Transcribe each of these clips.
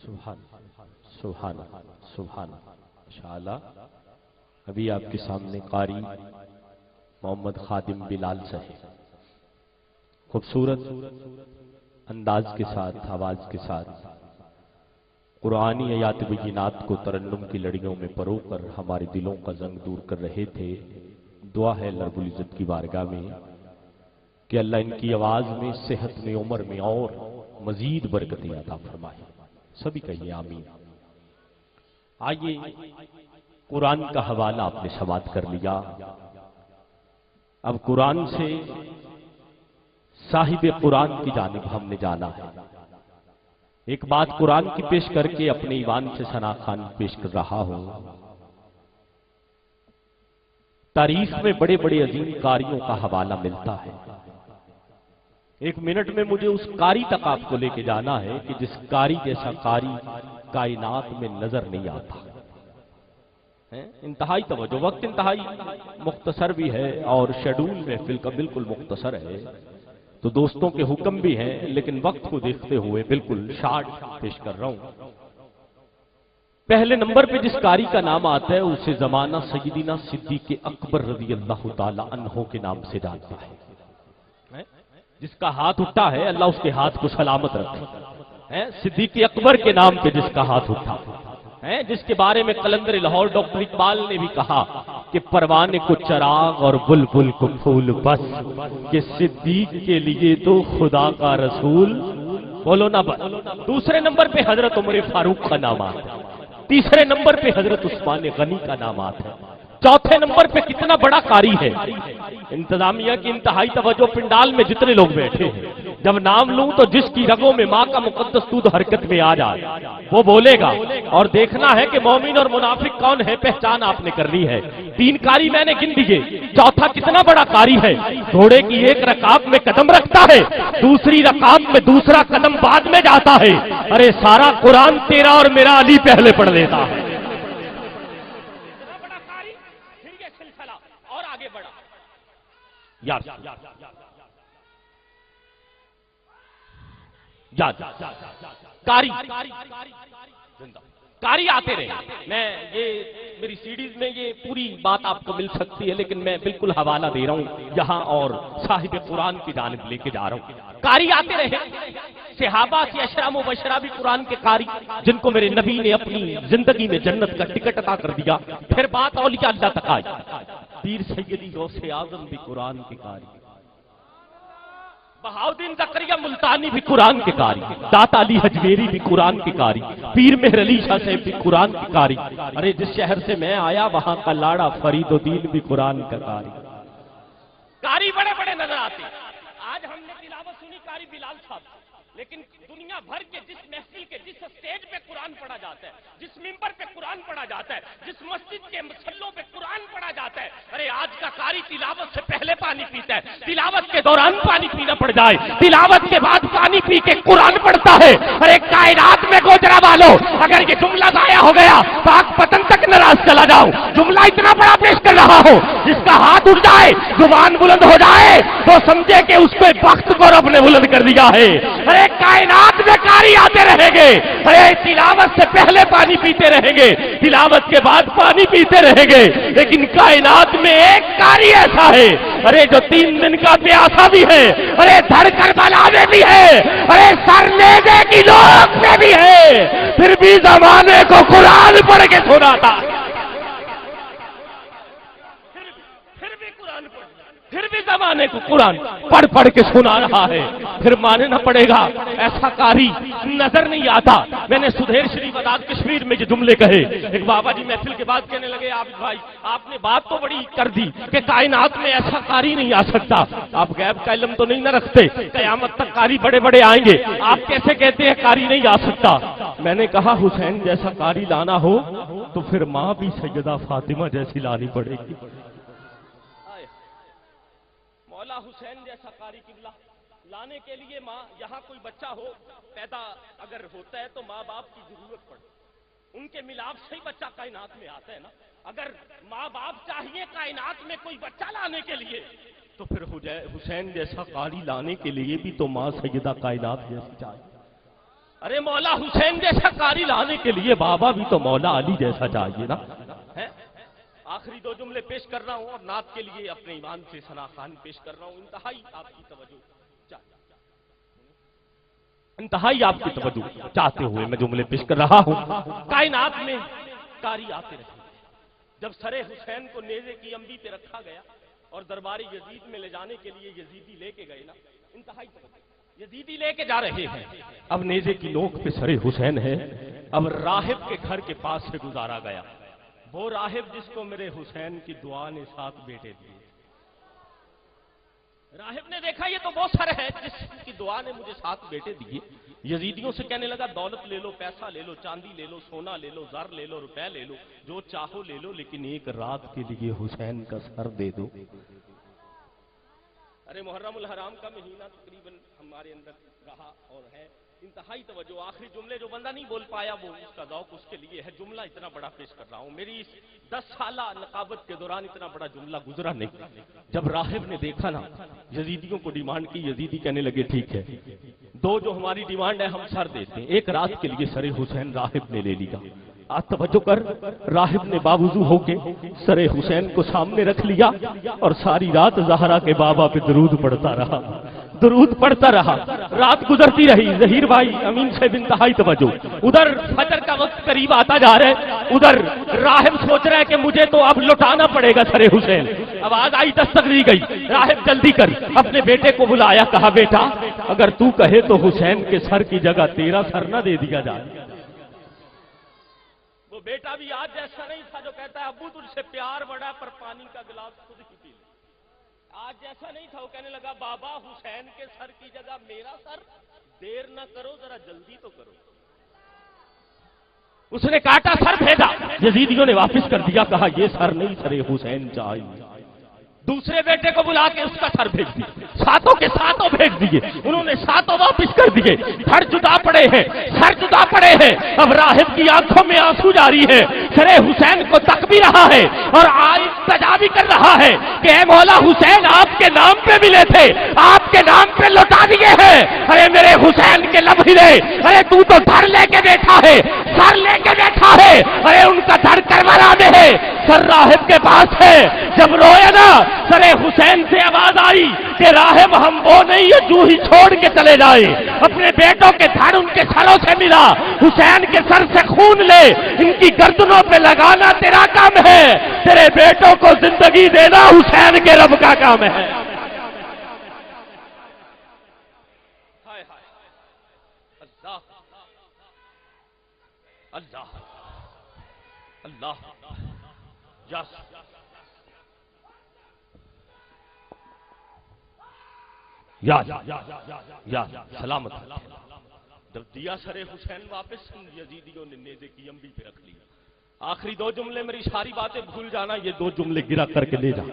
سبحان سبحان سبحان انشاءاللہ ابھی آپ کے سامنے قاری محمد خادم بلال صاحب خوبصورت انداز کے ساتھ آواز کے ساتھ قرآنی آیات بینات کو ترنم کی لڑیوں میں پرو کر ہمارے دلوں کا زنگ دور کر رہے تھے۔ دعا ہے اللہ رب العزت کی بارگاہ میں کہ اللہ ان کی آواز میں، صحت میں، عمر میں اور مزید برکتیں عطا فرمائے۔ سبھی کہیے آمین۔ آئیے قرآن کا حوالہ آپ نے سماعت کر لیا، اب قرآن سے صاحب قرآن کی جانب ہم نے جانا ہے۔ ایک بات قرآن کی پیش کر کے اپنے ایوان سے ثنا خان پیش کر رہا ہوں۔ تاریخ میں بڑے بڑے عظیم قاریوں کا حوالہ ملتا ہے، ایک منٹ میں مجھے اس قاری تک آپ کو لے کے جانا ہے کہ جس قاری جیسا قاری کائنات میں نظر نہیں آتا۔ انتہائی توجہ، وقت انتہائی مختصر بھی ہے اور شیڈول محفل کا بالکل مختصر ہے، تو دوستوں کے حکم بھی ہیں، لیکن وقت کو دیکھتے ہوئے بالکل شارٹ پیش کر رہا ہوں۔ پہلے نمبر پہ جس قاری کا نام آتا ہے اسے زمانہ سیدنا صدیق اکبر رضی اللہ تعالی عنہ کے نام سے جانتا ہے۔ جس کا ہاتھ اٹھا ہے اللہ اس کے ہاتھ کو سلامت رکھے۔ صدیق اکبر کے نام پہ جس کا ہاتھ اٹھا ہے، جس کے بارے میں قلندر لاہور ڈاکٹر اقبال نے بھی کہا کہ پروانے کو چراغ اور بلبل کو پھول بس، کہ صدیق کے لیے تو خدا کا رسول بولو نہ بس۔ دوسرے نمبر پہ حضرت عمر فاروق کا نام آتا ہے، تیسرے نمبر پہ حضرت عثمان غنی کا نام آتا ہے، چوتھے نمبر پہ کتنا بڑا قاری ہے۔ انتظامیہ کی انتہائی توجہ، پنڈال میں جتنے لوگ بیٹھے ہیں، جب نام لوں تو جس کی رگوں میں ماں کا مقدس دودھ حرکت میں آ جائے وہ بولے گا، اور دیکھنا ہے کہ مومن اور منافق کون ہے، پہچان آپ نے کرنی ہے۔ تین قاری میں نے گن دیے، چوتھا کتنا بڑا قاری ہے، گھوڑے کی ایک رکاب میں قدم رکھتا ہے، دوسری رکاب میں دوسرا قدم بعد میں جاتا ہے۔ ارے سارا قرآن تیرا اور میرا علی پہلے پڑھ لیتا ہے۔ یاد قاری آتے رہے۔ میں یہ میری سیڈیز میں یہ پوری بات آپ کو مل سکتی ہے، لیکن میں بالکل حوالہ دے رہا ہوں یہاں اور صاحب قرآن کی جانب لے کے جا رہا ہوں۔ قاری آتے رہے، صحابہ سے اشرا مبشرہ بھی قرآن کے قاری، جن کو میرے نبی نے اپنی زندگی میں جنت کا ٹکٹ عطا کر دیا۔ پھر بات اولیاء اللہ تک آئی، پیر سیدی غوث اعظم بھی قرآن کے قاری، بہاؤدین زکریا ملتانی بھی قرآن کے قاری، داتا علی حجویری بھی قرآن کے قاری، پیر مہر علی شاہ صاحب بھی قرآن کے قاری۔ ارے جس شہر سے میں آیا وہاں کا لاڑا فرید الدین بھی قرآن کا قاری۔ قاری بڑے بڑے نظر آتے۔ آج ہم نے تلاوت سنی قاری بلال صاحب، لیکن دنیا بھر کے جس محفل کے جس اسٹیج پہ قرآن پڑھا جاتا ہے، جس ممبر پہ قرآن پڑھا جاتا ہے، جس مسجد کے مسلوں پہ قرآن پڑھا جاتا ہے، ارے آج کا قاری تلاوت سے پہلے پانی پیتا ہے، تلاوت کے دوران پانی پینا پڑ جائے، تلاوت کے بعد پانی پی کے قرآن پڑھتا ہے۔ ارے کائنات میں گوجرا والو، اگر یہ جملہ ضائع ہو گیا پاک پتن تک ناراض چلا جاؤ۔ جملہ اتنا بڑا پیش کر رہا ہو، جس کا ہاتھ اٹھ جائے، زبان بلند ہو جائے تو سمجھے کہ اس پہ وقت کو رب نے بلند کر دیا ہے۔ ارے کائنات میں قاری آتے رہیں گے، ارے تلاوت سے پہلے پانی پیتے رہیں گے، تلاوت کے بعد پانی پیتے رہیں گے، لیکن کائنات میں ایک قاری ایسا ہے، ارے جو 3 دن کا پیاسا بھی ہے، ارے دھڑ کربلا میں بھی ہے، ارے سر نیزے کی نوک میں بھی ہے، پھر بھی زمانے کو قرآن پڑھ کے سناتا، پھر بھی زمانے کو قرآن پڑھ پڑھ کے سنا رہا ہے۔ پھر ماننا پڑے گا ایسا قاری نظر نہیں آتا۔ میں نے سدھیر شریف آزاد کشمیر میں یہ جملے کہے، ایک بابا جی محفل کے بعد کہنے لگے عابد بھائی آپ نے بات تو بڑی کر دی کہ کائنات میں ایسا قاری نہیں آ سکتا، آپ غیب کا علم تو نہیں نہ رکھتے، قیامت تک قاری بڑے بڑے آئیں گے، آپ کیسے کہتے ہیں قاری نہیں آ سکتا؟ میں نے کہا حسین جیسا قاری لانا ہو تو پھر ماں بھی سیدہ فاطمہ جیسی لانی پڑے گی۔ مولا حسین جیسا قاری قبلہ لانے کے لیے ماں، یہاں کوئی بچہ ہو پیدا اگر ہوتا ہے تو ماں باپ کی ضرورت پڑتی، ان کے ملاپ سے ہی بچہ کائنات میں آتا ہے نا۔ اگر ماں باپ چاہیے کائنات میں کوئی بچہ لانے کے لیے تو پھر حسین جیسا قاری لانے کے لیے بھی تو ماں سیدہ کائنات جیسی چاہیے۔ ارے مولا حسین جیسا قاری لانے کے لیے بابا بھی تو مولا علی جیسا چاہیے نا. آخری دو جملے پیش کر رہا ہوں اور نعت کے لیے اپنے ایمان سے ثنا خوان پیش کر رہا ہوں. انتہائی آپ کی توجہ چاہتے ہوئے میں جملے پیش کر رہا ہوں. کائنات میں قاری آتے رہے. جب سر حسین کو نیزے کی انبی پہ رکھا گیا اور درباری یزید میں لے جانے کے لیے یزیدی لے کے گئے نا, انتہائی یزیدی لے کے جا رہے ہیں. اب نیزے کی نوک پہ سر حسین ہے. اب راہب کے گھر کے پاس سے گزارا گیا, وہ راہب جس کو میرے حسین کی دعا نے 7 بیٹے دیے. راہب نے دیکھا یہ تو وہ سر ہے جس کی دعا نے مجھے 7 بیٹے دیے. یزیدیوں سے کہنے لگا دولت لے لو, پیسہ لے لو, چاندی لے لو, سونا لے لو, زر لے لو, روپے لے لو, جو چاہو لے لو, لیکن ایک رات کے لیے حسین کا سر دے دو. ارے محرم الحرام کا مہینہ تقریباً ہمارے اندر رہا اور ہے. انتہائی توجہ. آخری جملے جو بندہ نہیں بول پایا وہ اس کا ذوق اس کے لیے ہے. جملہ اتنا بڑا پیش کر رہا ہوں. میری اس 10 سالہ نقابت کے دوران اتنا بڑا جملہ گزرا نہیں. جب راہب نے دیکھا نا یزیدیوں کو ڈیمانڈ کی, یزیدی کہنے لگے ٹھیک ہے, 2 جو ہماری ڈیمانڈ ہے ہم سر دیتے ہیں. ایک رات کے لیے سر حسین راہب نے لے لیا. آج توجہ کر, راہب نے باوضو ہو کے سر حسین کو سامنے رکھ لیا اور ساری رات زہرا کے بابا پہ درود پڑھتا رہا, درود پڑھتا رہا. رات گزرتی رہی. ظہیر بھائی امین صاحب انتہائی توجہ. ادھر فجر کا وقت قریب آتا جا رہا ہے, ادھر راہب سوچ رہا ہے کہ مجھے تو اب لوٹانا پڑے گا سر حسین. آواز آئی, دستک دی گئی, راہب جلدی کر. اپنے بیٹے کو بلایا, کہا بیٹا اگر تو کہے تو حسین کے سر کی جگہ تیرا سر نہ دے دیا جائے. وہ بیٹا بھی آج جیسا نہیں تھا جو کہتا ہے ابو تجھ سے پیار بڑا پر پانی کا گلاس خود ہی پی لے. آج جیسا نہیں تھا, وہ کہنے لگا بابا حسین کے سر کی جگہ میرا سر, دیر نہ کرو ذرا جلدی تو کرو. اس نے کاٹا سر بھیجا, یزیدیوں نے واپس کر دیا, کہا یہ سر نہیں سر حسین چاہیے. دوسرے بیٹے کو بلا کے اس کا سر بھیج دیا. 7 کے 7 بھیج دیے. انہوں نے 7 واپس کر دیے. سر جدا پڑے ہیں, سر جدا پڑے ہیں. اب راہب کی آنکھوں میں آنسو جاری ہے. سر حسین کو تک بھی رہا ہے اور التجا بھی کر رہا ہے کہ اے مولا حسین آپ کے نام پہ ملے تھے, آپ کے نام پہ لوٹا دیے ہیں. ارے میرے حسین کے لب ہلے. ارے تو دھر لے کے بیٹھا ہے, سر لے کے بیٹھا ہے. ارے ان کا دھر کروانا دے ہے, سر راہب کے پاس ہے. جب رویا نا سر حسین سے آواز آئی کہ راہب ہم وہ نہیں ہے جو ہی چھوڑ کے چلے جائے. اپنے بیٹوں کے دھر ان کے سروں سے ملا. حسین کے سر سے خون لے, ان کی گردنوں پہ لگانا تیرا کام ہے. تیرے بیٹوں کو زندگی دینا حسین کے رب کا کام ہے. اللہ اللہ یس یا سلامت. جب دیا سر حسین واپس, یزیدیوں نے نیزے کی انبی پہ رکھ لیا. آخری 2 جملے, میری ساری باتیں بھول جانا, یہ 2 جملے گرا کر کے لے جا.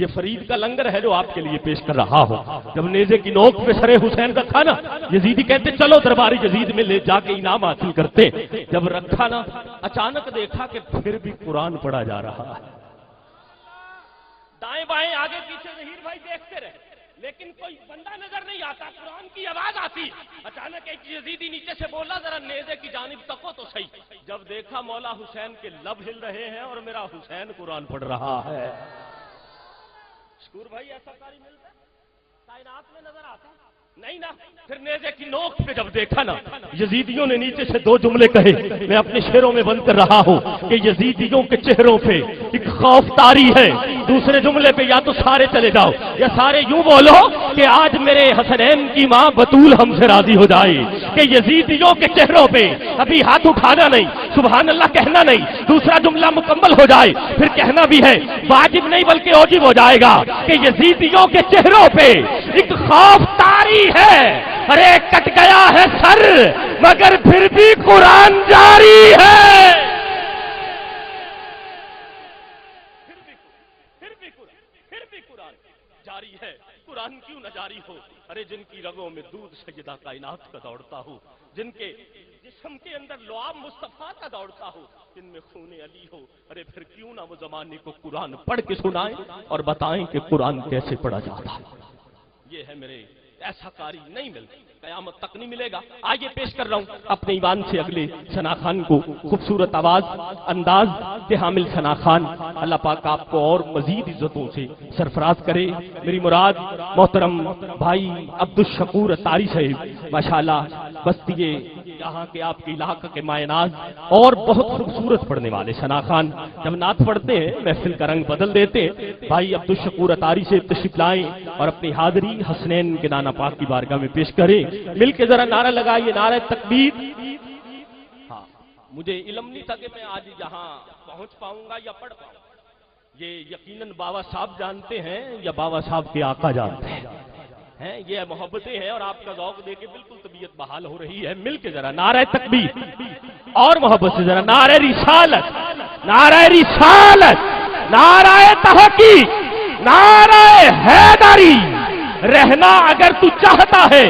یہ فرید کا لنگر ہے جو آپ کے لیے پیش کر رہا ہوں. جب نیزے کی نوک پہ سر حسین رکھا نا, یزیدی کہتے چلو درباری یزید میں لے جا کے انعام حاصل کرتے. جب رکھا نا, اچانک دیکھا کہ پھر بھی قرآن پڑھا جا رہا ہے. دائیں بائیں آگے پیچھے ظہیر بھائی دیکھتے رہے, لیکن کوئی بندہ نظر نہیں آتا. قرآن کی آواز آتی. اچانک ایک یزیدی نیچے سے بولا ذرا نیزے کی جانب تکو تو صحیح. جب دیکھا مولا حسین کے لب ہل رہے ہیں اور میرا حسین قرآن پڑھ رہا ہے. شکور بھائی ایسا کاری ملتا ہے کائنات میں نظر آتا نہیں نا. پھر نیزے کی نوک پہ جب دیکھا نا, یزیدیوں نے نیچے سے 2 جملے کہے. میں اپنے شعروں میں بند کر رہا ہوں کہ یزیدیوں کے چہروں پہ ایک خوف طاری ہے. دوسرے جملے پہ یا تو سارے چلے جاؤ یا سارے یوں بولو کہ آج میرے حسنین کی ماں بطول ہم سے راضی ہو جائے. کہ یزیدیوں کے چہروں پہ ابھی ہاتھ اٹھانا نہیں, سبحان اللہ کہنا نہیں, دوسرا جملہ مکمل ہو جائے پھر کہنا بھی ہے, واجب نہیں بلکہ واجب ہو جائے گا کہ یزیدیوں کے چہروں پہ ایک خوف طاری ہے. ارے کٹ گیا ہے سر مگر پھر بھی قرآن جاری ہے. پھر بھی قرآن جاری ہے. قرآن کیوں نہ جاری ہو؟ ارے جن کی رگوں میں دودھ سیدہ کائنات کا دوڑتا ہو, جن کے جسم کے اندر لعاب مصطفیٰ کا دوڑتا ہو, جن میں خون علی ہو, ارے پھر کیوں نہ وہ زمانے کو قرآن پڑھ کے سنائیں اور بتائیں کہ قرآن کیسے پڑھا جاتا ہے. یہ ہے میرے ایسا قاری نہیں ملتا، قیامت تک نہیں ملے گا۔ آگے پیش کر رہا ہوں اپنے ایوان سے اگلے ثنا خان کو، خوبصورت آواز انداز کے حامل ثنا خان، اللہ پاک آپ کو اور مزید عزتوں سے سرفراز کرے۔ میری مراد محترم بھائی عبدالشکور اتاری صاحب، ماشاءاللہ بستی یہاں کے آپ کے علاقہ کے مائناز اور بہت خوبصورت پڑھنے والے ثنا خان، جب نعت پڑھتے ہیں محفل کا رنگ بدل دیتے ہیں۔ بھائی عبدالشکور اتاری سے تشریف لائیں اور اپنی حاضری حسنین کے نانا پاک کی بارگاہ میں پیش کریں۔ مل کے ذرا نعرہ لگائیے، نعرہ تکبیر۔ ہاں مجھے علم نہیں تھا کہ میں آج یہاں پہنچ پاؤں گا یا پڑھ پاؤں، یہ یقیناً بابا صاحب جانتے ہیں یا بابا صاحب کے آقا جانتے ہیں، یہ محبتیں ہیں اور آپ کا ذوق دے کے بالکل طبیعت بحال ہو رہی ہے۔ مل کے ذرا نعرہ تکبیر اور محبت سے ذرا نعرہ رسالت، نعرہ رسالت، نعرہ تحقیق، نعرہ حیدری۔ رہنا اگر تو چاہتا ہے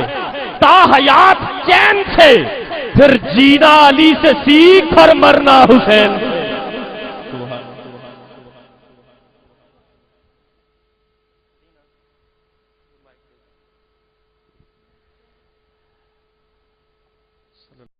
تا حیات چین سے، پھر جینا علی سے سیکھ اور مرنا حسین